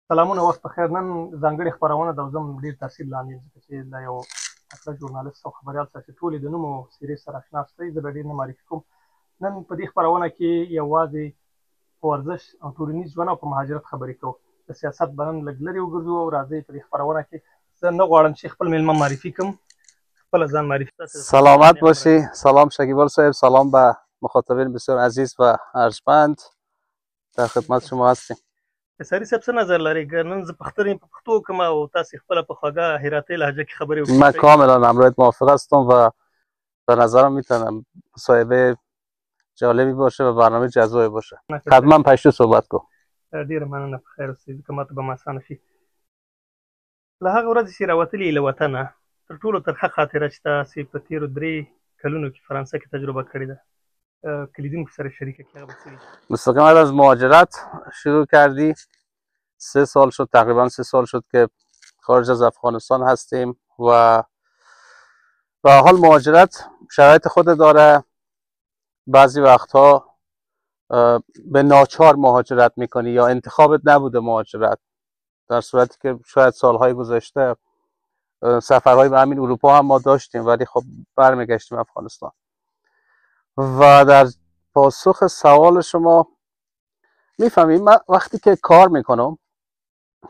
سلامونه وخت په خیر. نن ځانګړې خپرونه ده او زه هم ډېر تاثیر لاندې یم ځکه چې له یو تکړه ژورنالست او خبریال سره چې ټولې د نوم او څېرې سره اشنا شئ، زه به ډېر نه معرفي کوم. نن په دې خپرونه کې یوازې په ورزش او ټولنیز ژوند او په مهاجرت خبرې کوو. د سیاست به نن لږ لرې وګرځو او راځئ په دې خپرونه کې زه نه غواړم چې خپل میلمه معرفي کړم، خپله ځان معرفي. سلامت باشی. سلام شکیبال صاحب، سلام به مخاطبین بسیار عزیز و ارجمند، در خدمت شما هستیم. ساري صاحب څه نظر لري؟ نن زه پښتون یم، په پښتو کوم او تاسې خپله په خوږه هراتۍ لهجه کې خبرې وکړئ. من کاملا همراهت موافق هستم و به نظرم میتونم مصاحبه جالبی باشه و برنامه جذابی باشه. حتما پشتو صحبت کو. ډېره مننه، په خیر اوسئ، ځکه ماته به م اسانه شي. له هغه ورځې چې راوتلي له وطنه تر ټولو ترخه خاطره چې تاسې په تېرو 3 کلونو کې فرانسه کې تجربه کړې ده، کلیدونکو سره شریکه کړي، هغه به څه وي؟ مستقیما از مهاجرت شروع کردی. 3 سال شد، تقریبا 3 سال شد که خارج از افغانستان هستیم و به حال مهاجرت شرایط خود داره. بعضی وقتها به ناچار مهاجرت میکنی یا انتخابت نبوده مهاجرت، در صورتی که شاید سالهای گذشته سفرهای به همین اروپا هم ما داشتیم ولی خب برمیگشتیم افغانستان. و در پاسخ سوال شما میفهمیم، من وقتی که کار میکنم،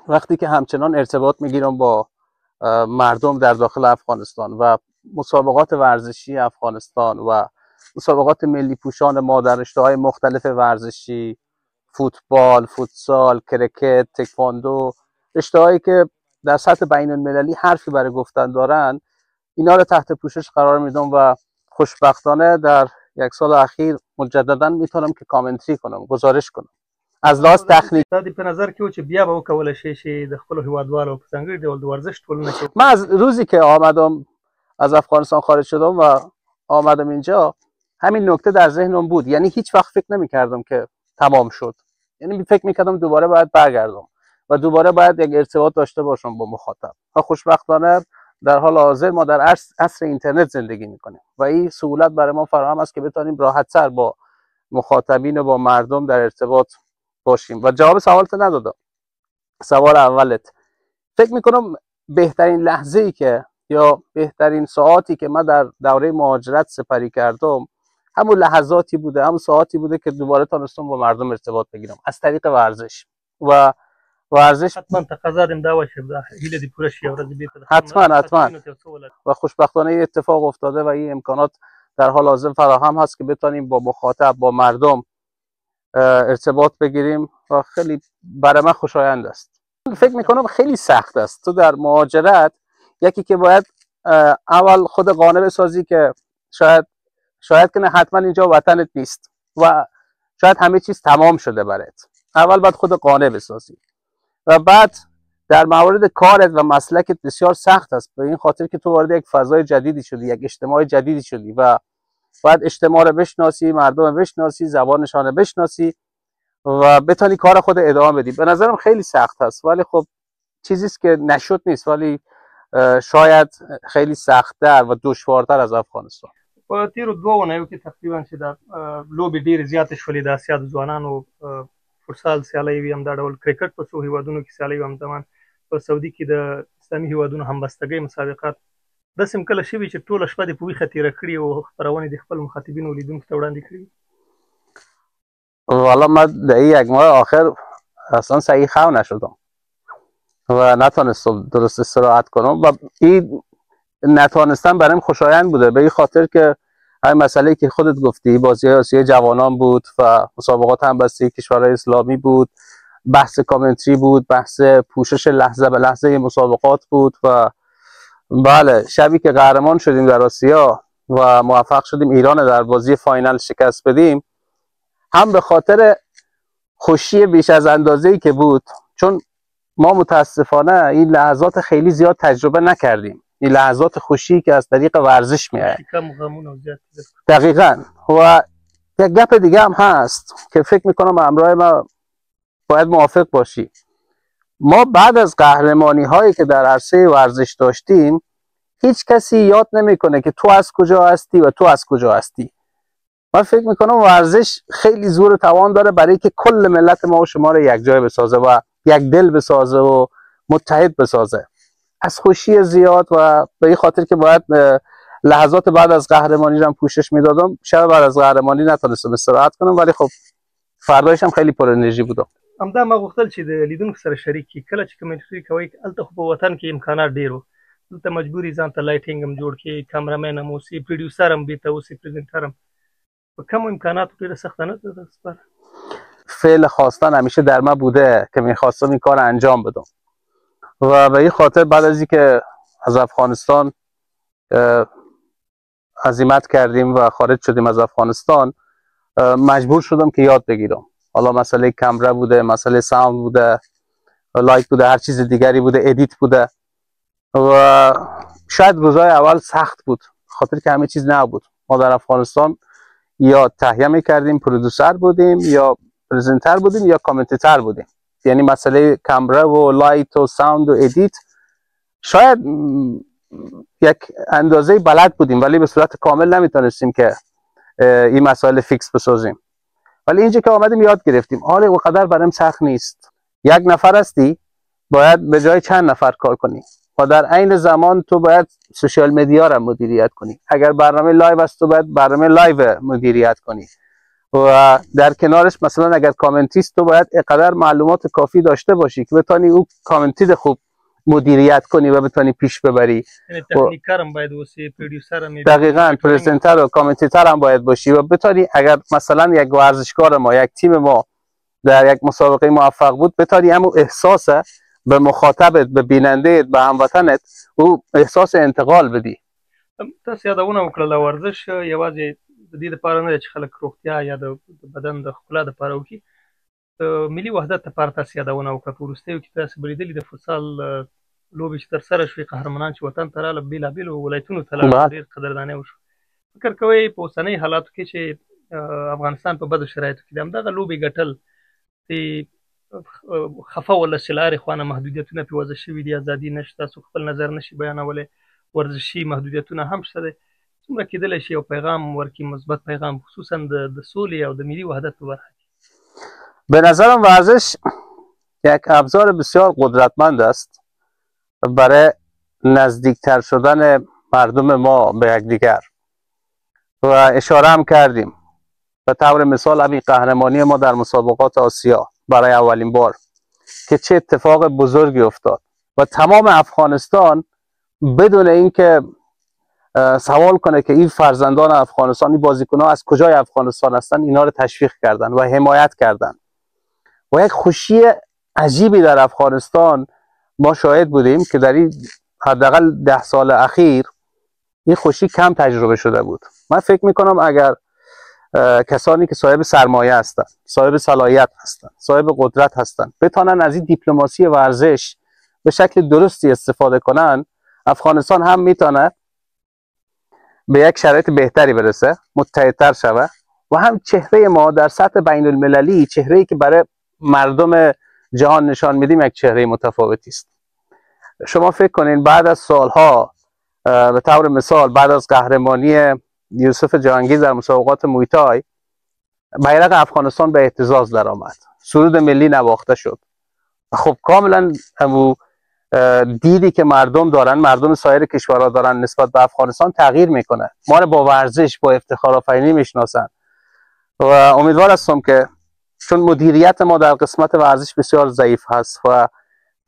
وقتی که همچنان ارتباط میگیرم با مردم در داخل افغانستان و مسابقات ورزشی افغانستان و مسابقات ملی پوشان ما در رشته‌های مختلف ورزشی، فوتبال، فوتسال، کرکت، تکواندو، رشته‌هایی که در سطح بین المللی حرفی برای گفتن دارن، اینا رو تحت پوشش قرار میدم و خوشبختانه در 1 سال اخیر مجددا میتونم که کامنتری کنم، گزارش کنم. از لحاظ تکنیک دا دې په نظر کې و چې بیا به وکولی شئ چې د خپلو هېوادوالو په ځانګړي ډول د ورزش ټولنه کې؟ من از روزی که آمدم از افغانستان خارج شدم و آمدم اینجا، همین نکته در ذهنم بود. یعنی هیچ وقت فکر نمی‌کردم که تمام شد. یعنی فکر می‌کردم دوباره باید برگردم و دوباره باید یک ارتباط داشته باشم با مخاطب. و خوشبختانه در حال حاضر ما در عصر اینترنت زندگی می‌کنیم و این سهولت برای ما فراهم است که بتونیم راحت‌تر با مخاطبین و با مردم در ارتباط باشیم. و جواب سوالت ندادم. سوال اولت، فکر میکنم بهترین لحظه‌ای که یا بهترین ساعاتی که من در دوره مهاجرت سپری کردم همون لحظاتی بوده، همون ساعاتی بوده که دوباره تونستم با مردم ارتباط بگیرم از طریق ورزش. و ورزش حتما تقاضا دیم دا وه چې هیله دې پوره شي او ورځې بېرته حتما و خوشبختانه این اتفاق افتاده و این امکانات در حال حاضر فراهم هست که بتونیم با مخاطب، با مردم ارتباط بگیریم و خیلی برای من خوشایند است. فکر میکنم خیلی سخت است. تو در مهاجرت یکی که باید اول خود قانع بسازی که شاید که نه، حتما اینجا وطنت نیست و شاید همه چیز تمام شده برات. اول باید خود قانع بسازی و بعد در موارد کارت و مسلکت بسیار سخت است، به این خاطر که تو وارد یک فضای جدیدی شدی، یک اجتماع جدیدی شدی و باید اجتماع رو بشناسی، مردم رو بشناسی، زبانشان رو بشناسی و بتونی کار خود ادامه بدی. به نظرم خیلی سخت است ولی خب چیزی است که نشد نیست، ولی شاید خیلی سخت‌تر و دشوارتر از افغانستان. په تېرو 2 اونیو کې تقریبا چې دا لوبې ډېرې زیاتې شولې د اسیا د ځوانانو، فوټسال سیالۍ وي، همدا ډول کرکټ په څو هېوادونو کې سیالۍ وي، همزمان په سعودي کې د اسلامي هېوادونو همبستګۍ مسابقات. داسې هم کله شوي چې ټوله شپه دې په ویښه تېره کړي او خپرونې د خپل مخاطبینو لیدونکو ته وړاندې کړي؟ والا من در این 1 ماه آخر اصلا صحیح خو نشدم و نتونستم درست استراحت کنم و این نتونستم برایم خوشایند بوده، به این خاطر که همین مسئله که خودت گفتی، بازی آسیای جوانان بود و مسابقات همبستگی کشورهای اسلامی بود، بحث کامنتری بود، بحث پوشش لحظه به لحظه مسابقات بود و بله، شبی که قهرمان شدیم در آسیا و موفق شدیم ایران در بازی فاینال شکست بدیم، هم به خاطر خوشی بیش از اندازه‌ای که بود، چون ما متاسفانه این لحظات خیلی زیاد تجربه نکردیم، این لحظات خوشی که از طریق ورزش میاد. دقیقاً. و یک گپ دیگه هم هست که فکر میکنم همراه ما باید موافق باشی. ما بعد از قهرمانی هایی که در عرصه ورزش داشتیم، هیچ کسی یاد نمیکنه که تو از کجا هستی و تو از کجا هستی. من فکر میکنم ورزش خیلی زور و توان داره برای که کل ملت ما و شما رو یک جای بسازه و یک دل بسازه و متحد بسازه. از خوشی زیاد و به این خاطر که باید لحظات بعد از قهرمانی رو پوشش میدادم، شب بعد از قهرمانی نتونستم استراحت کنم، ولی خب فردایش هم خیلی پر انرژی بودم. همدا ما غوښتل چې د لیدونکو سره شریک کړي. کله چې کمنټري کوئ هلته خو په وطن کې امکانات ډېر وو، دلته مجبوري ځان ته لایټینګ هم جوړ کړي، کامرامین هم اوسي، پروډیوسر هم بیرته اوسي، پریزنټر هم. په کمو امکاناتو ډېره سخته نه ده سپاره. فعل خواستن همیشه در من بوده که میخواستم این کار انجام بدم و به این خاطر بعد از اینکه از افغانستان عزیمت کردیم و خارج شدیم از افغانستان، مجبور شدم که یاد بگیرم. حالا مسئله کامرا بوده، مسئله ساوند بوده، لایت بوده، هر چیز دیگری بوده، ادیت بوده و شاید روزهای اول سخت بود خاطر که همه چیز نبود. ما در افغانستان یا تهیه میکردیم، پرودوسر بودیم یا پرزنتر بودیم یا کامنتاتور بودیم. یعنی مسئله کامرا و لایت و ساوند و ادیت شاید یک اندازه بلد بودیم ولی به صورت کامل نمیتونستیم که این مسائل فیکس بسازیم. ولی اینجا که آمدیم یاد گرفتیم. حالا اونقدر برام سخت نیست. یک نفر هستی باید به جای چند نفر کار کنی و در عین زمان تو باید سوشال مدیا را مدیریت کنی. اگر برنامه لایو است تو باید برنامه لایو مدیریت کنی و در کنارش مثلا اگر کامنتیست تو باید اینقدر معلومات کافی داشته باشی که بتونی او کامنتی خوب مدیریت کنی و بتونی پیش ببری. یعنی تکنیکر هم باید باشی، پرودیوسر هم، دقیقاً پرزنتر و کامنتاتور هم باید باشی و بتونی اگر مثلا یک ورزشکار ما، یک تیم ما در یک مسابقه موفق بود، بتونی همون احساس به مخاطبت، به بینندهت، به هموطنت او احساس انتقال بدی. تاسو یادونه وکړه ورزش یوازې د دې لپاره نه چې خلک روغتیا یا د بدن د ښکلا لپاره وکړي، د ملي وحدت لپاره تاسو یادونه وکړه. په وروستیو کې تاسو به لیدلي د فوتسال لوبې چې ترسره شوې، قهرمانان چې وطن ته راغله، بېلابېلو ولایتونو ته لاړل، ډېر قدردانۍ وشوه. فکر کوئ په اوسنۍ حالاتو کې چې افغانستان په بدو شرایطو کې د همدغه لوبې ګټل د خفه ولس چې له هرې خوا نه محدودیتونه پرې وضع شوي دي، ازادي نشته، څوک خپل نظر نشي بیانولی، ورزشي محدودیتونه هم شته دی، څومره کېدلی شي یو پیغام ورکړي، مثبت پیغام، خصوصا د سولې او د ملي وحدت په برخه کې؟ به نظرم ورزش یک ابزار بسیار قدرتمند است برای نزدیکتر شدن مردم ما به یکدیگر و اشاره هم کردیم. به طور مثال همین قهرمانی ما در مسابقات آسیا برای اولین بار که چه اتفاق بزرگی افتاد و تمام افغانستان بدون اینکه سوال کنه که این فرزندان افغانستان، این بازیکن‌ها از کجای افغانستان هستن، اینا رو تشویق کردن و حمایت کردن و یک خوشی عجیبی در افغانستان ما شاهد بودیم که در این حداقل 10 سال اخیر این خوشی کم تجربه شده بود. من فکر میکنم اگر کسانی که صاحب سرمایه هستند، صاحب صلاحیت هستند، صاحب قدرت هستند، بتونن از این دیپلماسی ورزش به شکل درستی استفاده کنن، افغانستان هم میتونه به یک شرایط بهتری برسه، متحدتر شوه و هم چهره ما در سطح بین المللی، چهره‌ای که برای مردم جهان نشان میدیم، یک چهره متفاوتی است. شما فکر کنین بعد از سالها، به طور مثال بعد از قهرمانی یوسف جهانگیر در مسابقات مویتای، بیرق افغانستان به اهتزاز درآمد، سرود ملی نواخته شد. خب کاملا همون دیدی که مردم دارن، مردم سایر کشورها دارن نسبت به افغانستان تغییر میکنه. ما رو با ورزش، با افتخار آفرینی میشناسن و امیدوار هستم که چون مدیریت ما در قسمت ورزش بسیار ضعیف هست و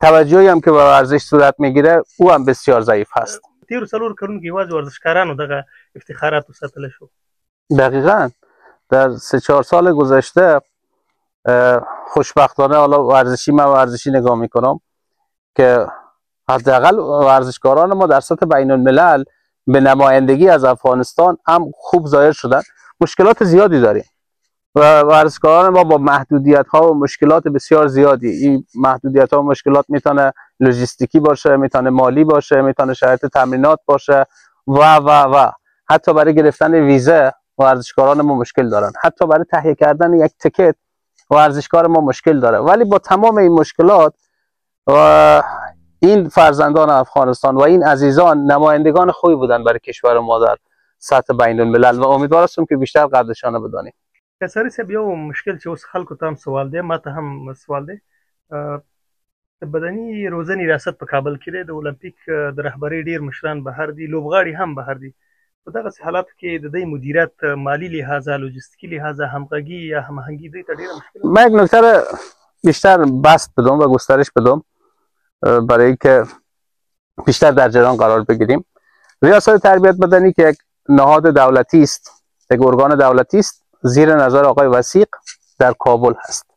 توجهی هم که به ورزش صورت میگیره او هم بسیار ضعیف هست. تیرو څلور کلونو کې یوازې ورزشکارانو دغه افتخارات وساتلی شو. دقیقاً در 3-4 سال گذشته خوشبختانه، حالا ورزشی، من ورزشی نگاه میکنم که حداقل ورزشکاران ما در سطح بین الملل به نمایندگی از افغانستان هم خوب ظاهر شدن. مشکلات زیادی داریم و ورزشکاران ما با محدودیت ها و مشکلات بسیار زیادی، این محدودیت ها و مشکلات میتونه لوجستیکی باشه، میتونه مالی باشه، میتونه شرایط تمرینات باشه و حتی برای گرفتن ویزه ورزشکاران ما مشکل دارن، حتی برای تهیه کردن یک تیکت ورزشکار ما مشکل داره. ولی با تمام این مشکلات و این فرزندان افغانستان و این عزیزان نمایندگان خوبی بودن برای کشور ما در سطح بین الملل و امیدوار هستم که بیشتر قدرشان رو بدانیم. کساری صاحب، یو مشکل چې اوس خلکو ته هم سوال دی، ما ته هم سوال دی، بدني روزنې ریاست په کابل کې دی. د اولمپیک د رهبرۍ ډیر مشران بهر دي، لوبغاړي هم بهر دي. په دغسې حالاتو کې د دوی مدیریت مالی لحاظه، لوجستیکي لحاظه، همغږي یا هماهنګي دوی ته ډیره مشکل. من یک نکته بیشتر بسط بدم و گسترش بدم برای اینکه بیشتر در جریان قرار بگیریم. ریاست تربیت بدنی که یک نهاد دولتی است، یک ارگان دولتی است، زیر نظر آقای وثیق در کابل هست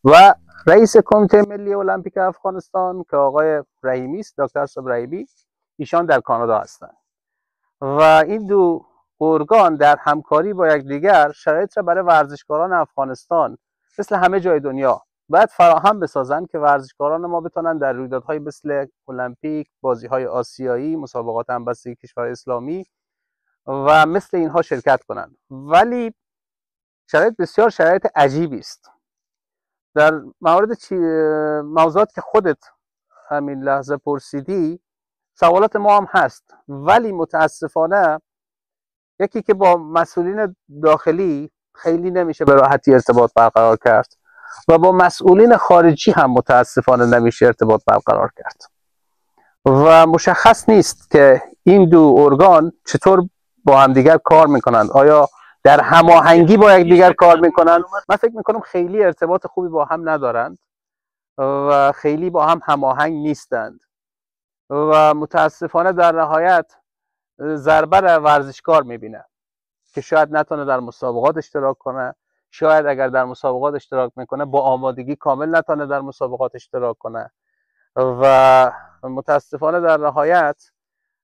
و رئیس کمیته ملی المپیک افغانستان که آقای رحیمی است، دکتر صاحب رحیمی، ایشان در کانادا هستند و این دو ارگان در همکاری با یکدیگر شرایط را برای ورزشکاران افغانستان مثل همه جای دنیا باید فراهم بسازند که ورزشکاران ما بتونن در رویدادهای مثل المپیک، بازی‌های آسیایی، مسابقات همبستگی کشور اسلامی و مثل اینها شرکت کنند. ولی شرایط بسیار شرایط عجیبی است. در مورد موضوعات که خودت همین لحظه پرسیدی سوالات ما هم هست، ولی متاسفانه یکی که با مسئولین داخلی خیلی نمیشه به راحتی ارتباط برقرار کرد و با مسئولین خارجی هم متاسفانه نمیشه ارتباط برقرار کرد و مشخص نیست که این دو ارگان چطور با هم دیگر کار میکنند. آیا در هماهنگی با یکدیگر کار میکنند؟ من فکر میکنم خیلی ارتباط خوبی با هم ندارند و خیلی با هم هماهنگ نیستند و متاسفانه در نهایت ضربه را ورزشکار میبینه که شاید نتونه در مسابقات اشتراک کنه، شاید اگر در مسابقات اشتراک میکنه با آمادگی کامل نتونه در مسابقات اشتراک کنه و متاسفانه در نهایت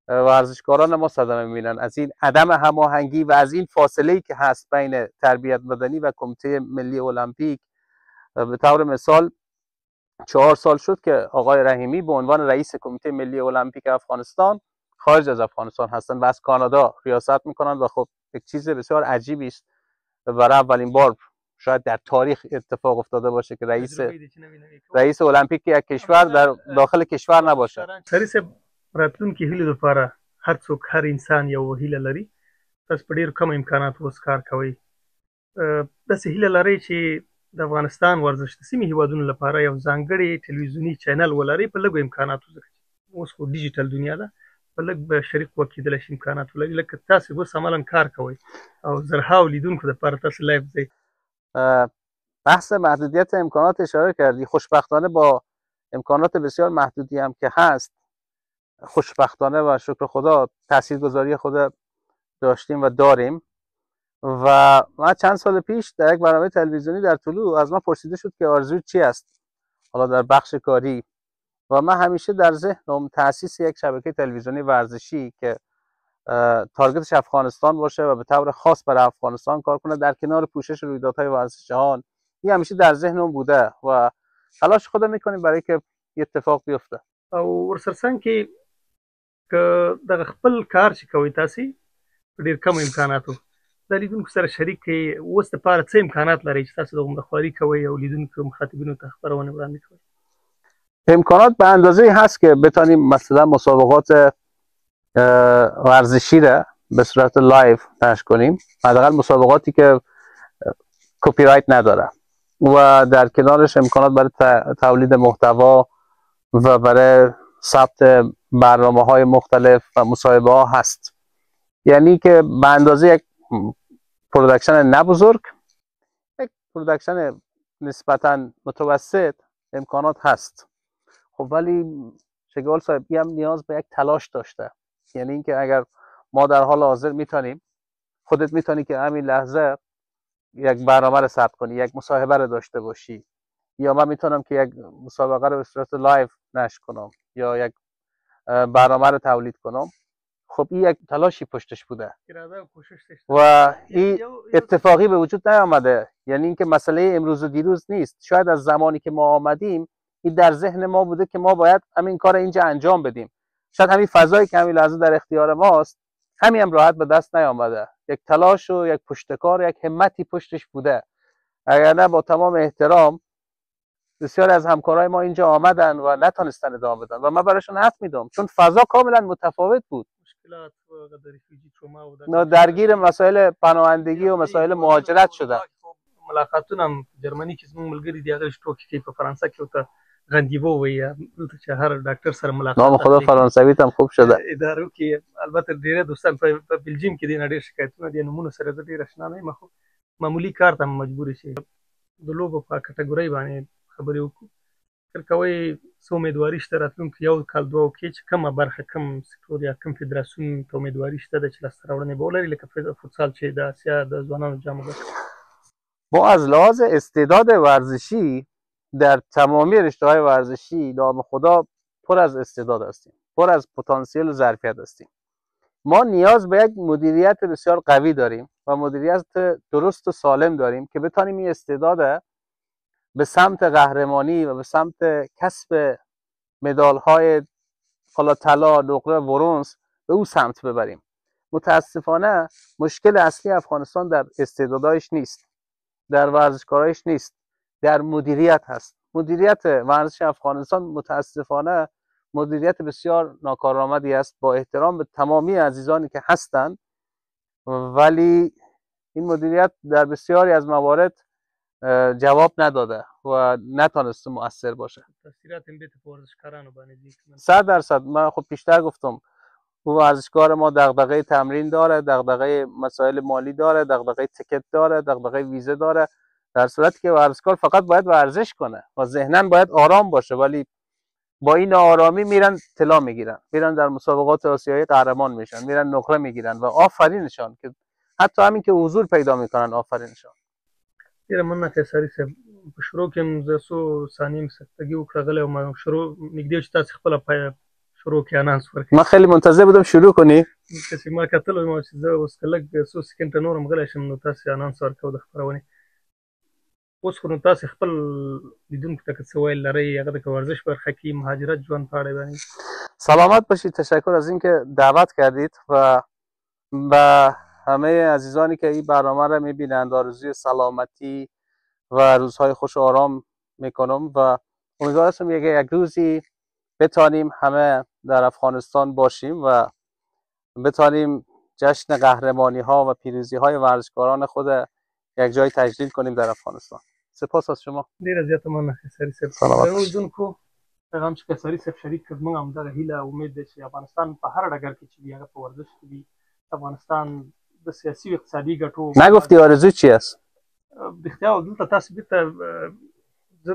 ورزشکاران ما صدمه میبینن از این عدم هماهنگی و از این فاصله‌ای که هست بین تربیت بدنی و کمیته ملی المپیک. به طور مثال 4 سال شد که آقای رحیمی به عنوان رئیس کمیته ملی المپیک افغانستان خارج از افغانستان هستن و از کانادا ریاست میکنن و خب یک چیز بسیار عجیبی است. برای اولین بار شاید در تاریخ اتفاق افتاده باشه که رئیس المپیک یک کشور در داخل کشور نباشه. راتلونکي هیلو لپاره هر څوک، هر انسان یو هیله لري. تاسو په ډېرو کم امکاناتو اوس کار کوئ. داسې هیله لرئ چې د افغانستان ورزش د سیمې هیوادونو لپاره یو ځانګړی ټلویزیوني چینل ولرئ په لږو امکاناتو، ځکه چې اوس خو ډیجیټل دنیا ده، په لږ به شریک وکیدلی شي امکانات ولري. لکه تاسو اوس عملا کار کوئ او زرهاو لیدونکو لپاره تاسو لایو ځئ. بحث محدودیت امکانات اشاره کردی. خوشبختانه با امکانات بسیار محدودی هم که هست، خوشبختانه و شکر خدا تاثیرگذاری خود داشتیم و داریم. و من چند سال پیش در یک برنامه تلویزیونی در طلوع از من پرسیده شد که آرزوی چی است حالا در بخش کاری و من همیشه در ذهنم تأسیس یک شبکه تلویزیونی ورزشی که تارگتش افغانستان باشه و به طور خاص برای افغانستان کار کنه در کنار پوشش رویدادهای ورزش جهان. این همیشه در ذهنم بوده و تلاش خود میکنیم برای که اتفاق بیفته. او ورسره څنګه کې که دغه خپل کار چې کوئ تاسې په ډېر کم امکاناتو د لیدونکو سره شریک کړئ، اوس دپاره څه امکانات لرئ چې تاسو د غونډه خواري کوئ او لیدونکو مخاطبینو ته خپرونې وړاندې کوئ؟ امکانات به اندازه هست که بتانیم مثلا مسابقات ورزشی را به صورت لایو نشر کنیم، حداقل مسابقاتی که کپی رایت نداره و در کنارش امکانات برای تولید محتوا و برای ثبت برنامه‌های مختلف و مصاحبه ها هست. یعنی که به اندازه یک پرودکشن نه بزرگ، یک پرودکشن نسبتاً متوسط امکانات هست. خب ولی شگال صاحبی هم نیاز به یک تلاش داشته. یعنی اینکه اگر ما در حال حاضر میتونیم، خودت میتونی که همین لحظه یک برنامه رو ثبت کنی، یک مصاحبه رو داشته باشی، یا من میتونم که یک مسابقه رو به صورت لایو نشر کنم یا یک برنامه رو تولید کنم. خب این یک تلاشی پشتش بوده و این اتفاقی به وجود نیامده. یعنی اینکه مسئله امروز و دیروز نیست. شاید از زمانی که ما آمدیم این در ذهن ما بوده که ما باید همین کار اینجا انجام بدیم. شاید همین فضایی که همین لحظه در اختیار ماست همین هم راحت به دست نیامده. یک تلاش و یک پشتکار و یک همتی پشتش بوده. اگر نه با تمام احترام بسیار از همکارای ما اینجا آمدن و نتونستن ادامه بدن و من براشون حق میدم، چون فضا کاملا متفاوت بود. درگیر مسائل پناهندگی و مسائل مهاجرت شدن. ملاقاتونه هم جرمني کې زموږ ملګري دي، هغه ټوکې کوي په فرانسه کې ورته غندیوو وایي دلته چې هر ډاکټر سره ملاقات نام خدا فرانسوي هم خوب شده. ادارو کې البته ډېر دوستان په بلجیم کې دي نه ډېر شکایتونه دي نمونه سره زه ډېر اشنا نه یم خو معمولی کار ته مجبور شي د لوبو په کټګورۍ باندې خبرې وکړو فکر کوئ څه امیدواري شته راتلونکي یو کال دوه کې چې کومه برخه کوم سکتور یا کوم فدراسیون ته امیدواري شته ده چې لاسته راوړنې به ولري لکه فوتسال چې د اسیا د ځوانانو جام ما از لحاظ استعداد ورزشی در تمامی رشته‌های ورزشی نام خدا پر از استعداد هستیم، پر از پتانسیل و ظرفیت هستیم. ما نیاز به یک مدیریت بسیار قوی داریم و مدیریت درست و سالم داریم که بتانیم این استعداد به سمت قهرمانی و به سمت کسب مدال‌های طلا، نقره، برنز به او سمت ببریم. متاسفانه مشکل اصلی افغانستان در استعدادایش نیست، در ورزشکارایش نیست، در مدیریت هست. مدیریت ورزش افغانستان متاسفانه مدیریت بسیار ناکارآمدی است، با احترام به تمامی عزیزانی که هستند، ولی این مدیریت در بسیاری از موارد جواب نداده و نتانسته مؤثر باشه. 100%. من خب پیشتر گفتم او ورزشکار ما دغدغه تمرین داره، دغدغه مسائل مالی داره، دغدغه تیکت داره، دغدغه ویزه داره، در صورتی که ورزشکار فقط باید ورزش کنه و ذهناً باید آرام باشه، ولی با این آرامی میرن طلا میگیرن، میرن در مسابقات آسیایی قهرمان میشن، میرن نقره میگیرن و آفرینشان که حتی همین که حضور پیدا میکنن آفرینشان. ډیره مننه قیصري صاحب په شروع کې هم زه څو ثانیې سختګي وکړه غلی وم شروع نږدې چې تاسې خپله شروع کې انانس ورکړئ. من خیلی منتظر بودم شروع کنی چې ما کتلی وم چې زه اوس که لږ څو سکنډه نور هم غلی شم نو تاسې انانس ورکوو د خپرونې. اوس خو نو تاسې خپل لیدونکو ته که څه ویل لرئ هغه د ورزش برخه کې مهاجرت ژوند په اړه باندې. سلامت باشید. تشکر از اینکه دعوت کردید و به همه عزیزانی که این برنامه را میبینند آرزوی سلامتی و روزهای خوش و آرام میکنم و امیدوار هستم یک روزی بتانیم همه در افغانستان باشیم و بتانیم جشن قهرمانی ها و پیروزی های ورزشکاران خود یک جای تجلیل کنیم در افغانستان. سپاس از شما. ډیره زیاته مننه قیصري صاحب. اوریدونکو پیغام چې قیصري صاحب شریک کړ موږ هم دغه هیله امید ده چې افغانستان په هر ډګر کې چې وي هغه په ورزش کې وي افغانستان د سیاسي و اقتصادي ګټو. نگفتی آرزو چی است؟ بختیار دلته تاسو بیرته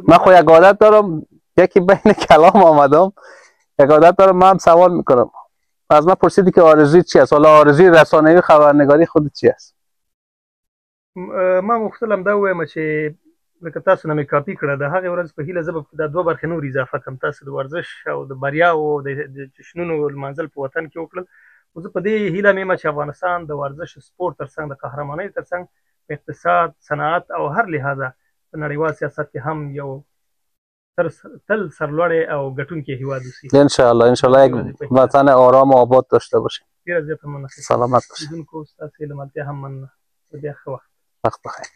من خو یک عادت دارم یکی بین کلام آمدم یک عادت دارم من هم سوال میکنم از من پرسیدی که آرزوی چی است. حالا آرزوی رسانه‌ای خبرنگاری خود چی است؟ ما غوښتل همدا ووایم چې لکه تاسو نه مې کاپي کړه د هغې ورځ په هیله زه به دا دوه برخې نور اضافه کړم. تاسو د ورزش او د بریاو د جشنونو لمانځل په وطن کې وکړل خو زه په دې هیله مې یم چې افغانستان د ورزش سپورت ترڅنګ د قهرمانۍ ترڅنګ اقتصاد صنعت او هر لحاظه په نړیوال سیاست کې هم یو تل سرلوړی او ګټونکی هیواد اوسي. انشاءالله یک وطن آرام و آباد داشته باشیم. ډېره زیاته مننه. سلامت باشید. لیدونکو ستاسې له ملتیا هم مننه. بیا ښه وخت بخیر.